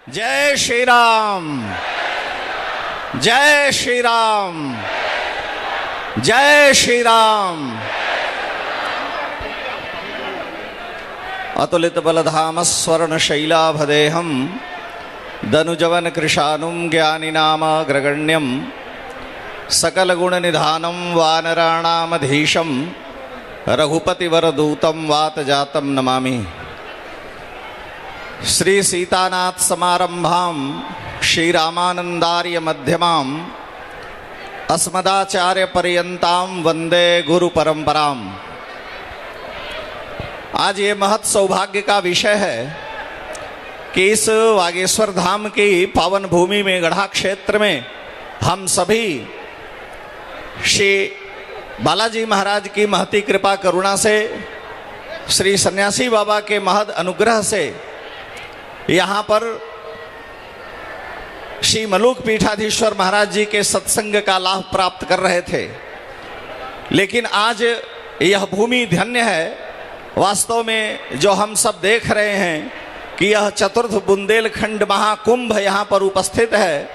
जय श्री राम, जय श्री राम, जय श्री राम। अतुलित बलधाम स्वर्ण शैलाभदेहम दनुजवन कृशानुम ज्ञानिनाम अग्रगण्यम सकल गुण निधानम वानराणामधीशम रघुपति वरदूतम वात जातम नमामि। श्री सीतानाथ समारंभाम श्री रामानंदार्य मध्यमाम अस्मदाचार्य पर्यंताम वंदे गुरु परंपराम। आज ये महत् सौभाग्य का विषय है कि इस वागेश्वर धाम की पावन भूमि में गढ़ा क्षेत्र में हम सभी श्री बालाजी महाराज की महती कृपा करुणा से, श्री सन्यासी बाबा के महद अनुग्रह से यहाँ पर श्री मलुक पीठाधीश्वर महाराज जी के सत्संग का लाभ प्राप्त कर रहे थे। लेकिन आज यह भूमि धन्य है। वास्तव में जो हम सब देख रहे हैं कि यह चतुर्थ बुंदेलखंड महाकुंभ यहाँ पर उपस्थित है,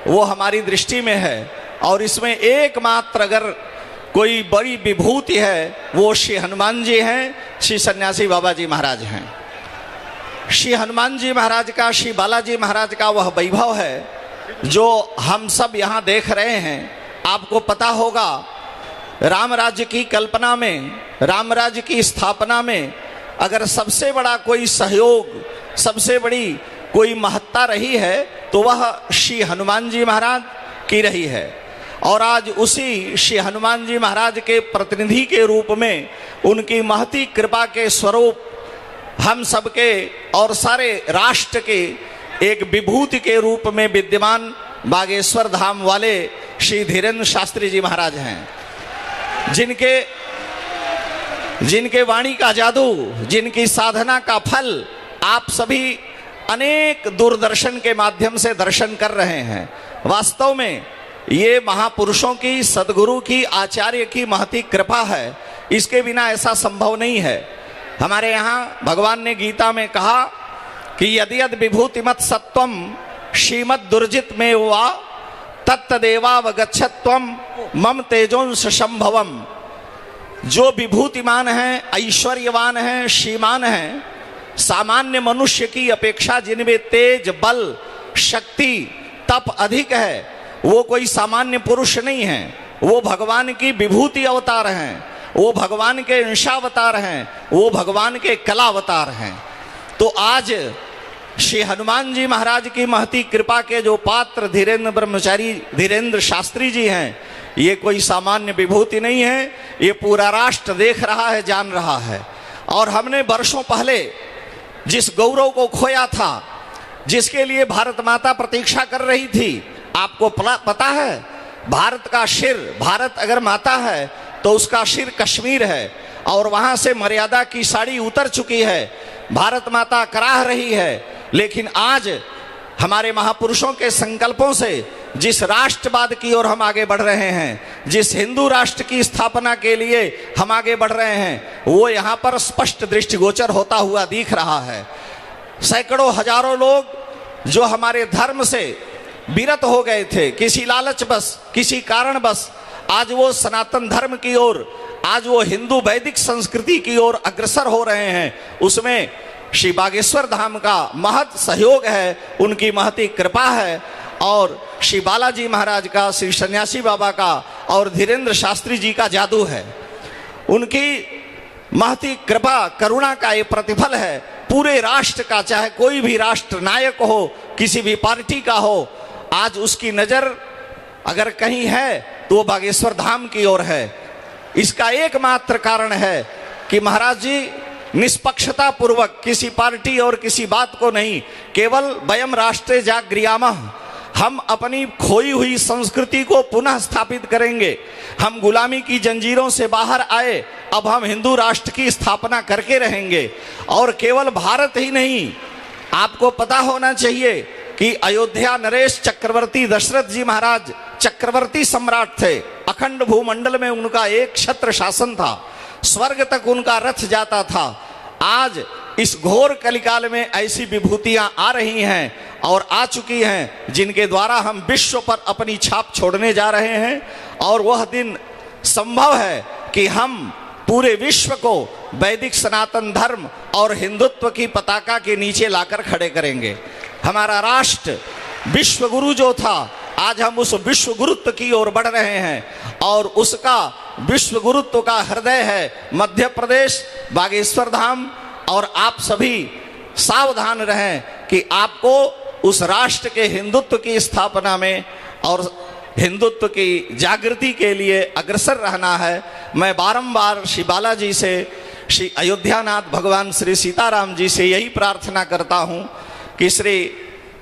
वो हमारी दृष्टि में है। और इसमें एकमात्र अगर कोई बड़ी विभूति है वो श्री हनुमान जी हैं, श्री सन्यासी बाबा जी महाराज हैं। श्री हनुमान जी महाराज का, श्री बालाजी महाराज का वह वैभव है जो हम सब यहाँ देख रहे हैं। आपको पता होगा, राम राज्य की कल्पना में, राम राज्य की स्थापना में अगर सबसे बड़ा कोई सहयोग, सबसे बड़ी कोई महत्ता रही है तो वह श्री हनुमान जी महाराज की रही है। और आज उसी श्री हनुमान जी महाराज के प्रतिनिधि के रूप में, उनकी महती कृपा के स्वरूप हम सबके और सारे राष्ट्र के एक विभूति के रूप में विद्यमान बागेश्वर धाम वाले श्री धीरेन्द्र शास्त्री जी महाराज हैं, जिनके वाणी का जादू, जिनकी साधना का फल आप सभी अनेक दूरदर्शन के माध्यम से दर्शन कर रहे हैं। वास्तव में ये महापुरुषों की, सदगुरु की, आचार्य की महती कृपा है। इसके बिना ऐसा संभव नहीं है। हमारे यहाँ भगवान ने गीता में कहा कि यदि यद विभूतिमत सत्वम श्रीमद दुर्जित में वा तत्तदेवावगच्छत्वम मम तेजोंस संभवम। जो विभूतिमान हैं, ऐश्वर्यवान हैं, श्रीमान हैं, सामान्य मनुष्य की अपेक्षा जिनमें तेज, बल, शक्ति, तप अधिक है, वो कोई सामान्य पुरुष नहीं है। वो भगवान की विभूति अवतार हैं, वो भगवान के अंशावतार हैं, वो भगवान के कलावतार हैं। तो आज श्री हनुमान जी महाराज की महती कृपा के जो पात्र धीरेन्द्र ब्रह्मचारी धीरेन्द्र शास्त्री जी हैं, ये कोई सामान्य विभूति नहीं है। ये पूरा राष्ट्र देख रहा है, जान रहा है। और हमने वर्षों पहले जिस गौरव को खोया था, जिसके लिए भारत माता प्रतीक्षा कर रही थी, आपको पता है, भारत का शिर, भारत अगर माता है तो उसका शिर कश्मीर है और वहां से मर्यादा की साड़ी उतर चुकी है। भारत माता कराह रही है। लेकिन आज हमारे महापुरुषों के संकल्पों से जिस राष्ट्रवाद की ओर हम आगे बढ़ रहे हैं, जिस हिंदू राष्ट्र की स्थापना के लिए हम आगे बढ़ रहे हैं, वो यहाँ पर स्पष्ट दृष्टिगोचर होता हुआ दिख रहा है। सैकड़ों हजारों लोग जो हमारे धर्म से विरत हो गए थे, किसी लालच बस, किसी कारण बस, आज वो सनातन धर्म की ओर, आज वो हिंदू वैदिक संस्कृति की ओर अग्रसर हो रहे हैं। उसमें श्री बागेश्वर धाम का महत् सहयोग है, उनकी महती कृपा है। और श्री बालाजी महाराज का, श्री सन्यासी बाबा का और धीरेन्द्र शास्त्री जी का जादू है। उनकी महती कृपा करुणा का ये प्रतिफल है पूरे राष्ट्र का। चाहे कोई भी राष्ट्र नायक हो, किसी भी पार्टी का हो, आज उसकी नजर अगर कहीं है तो वो बागेश्वर धाम की ओर है। इसका एकमात्र कारण है कि महाराज जी निष्पक्षता पूर्वक किसी पार्टी और किसी बात को नहीं, केवल वयम राष्ट्रे जागृयामः, हम अपनी खोई हुई संस्कृति को पुनः स्थापित करेंगे। हम गुलामी की जंजीरों से बाहर आए, अब हम हिंदू राष्ट्र की स्थापना करके रहेंगे। और केवल भारत ही नहीं, आपको पता होना चाहिए कि अयोध्या नरेश चक्रवर्ती दशरथ जी महाराज चक्रवर्ती सम्राट थे। अखंड भूमंडल में उनका एक छत्र शासन था, स्वर्ग तक उनका रथ जाता था। आज इस घोर कलिकाल में ऐसी विभूतियां आ रही हैं और आ चुकी हैं जिनके द्वारा हम विश्व पर अपनी छाप छोड़ने जा रहे हैं। और वह दिन संभव है कि हम पूरे विश्व को वैदिक सनातन धर्म और हिंदुत्व की पताका के नीचे लाकर खड़े करेंगे। हमारा राष्ट्र विश्व गुरु जो था, आज हम उस विश्व गुरुत्व की ओर बढ़ रहे हैं और उसका विश्व गुरुत्व का हृदय है मध्य प्रदेश, बागेश्वर धाम। और आप सभी सावधान रहें कि आपको उस राष्ट्र के हिंदुत्व की स्थापना में और हिंदुत्व की जागृति के लिए अग्रसर रहना है। मैं बारंबार श्री बालाजी से, श्री अयोध्यानाथ भगवान श्री सीताराम जी से यही प्रार्थना करता हूँ कि श्री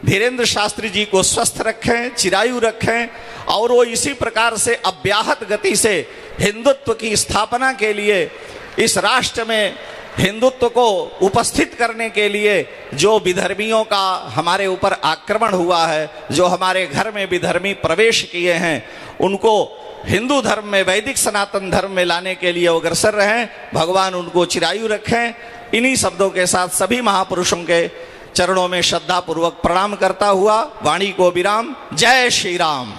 धीरेन्द्र शास्त्री जी को स्वस्थ रखें, चिरायु रखें और वो इसी प्रकार से अव्याहत गति से हिंदुत्व की स्थापना के लिए, इस राष्ट्र में हिंदुत्व को उपस्थित करने के लिए जो विधर्मियों का हमारे ऊपर आक्रमण हुआ है, जो हमारे घर में विधर्मी प्रवेश किए हैं, उनको हिंदू धर्म में, वैदिक सनातन धर्म में लाने के लिए अग्रसर रहें। भगवान उनको चिरायु रखें। इन्हीं शब्दों के साथ सभी महापुरुषों के चरणों में श्रद्धापूर्वक प्रणाम करता हुआ वाणी को विराम। जय श्री राम।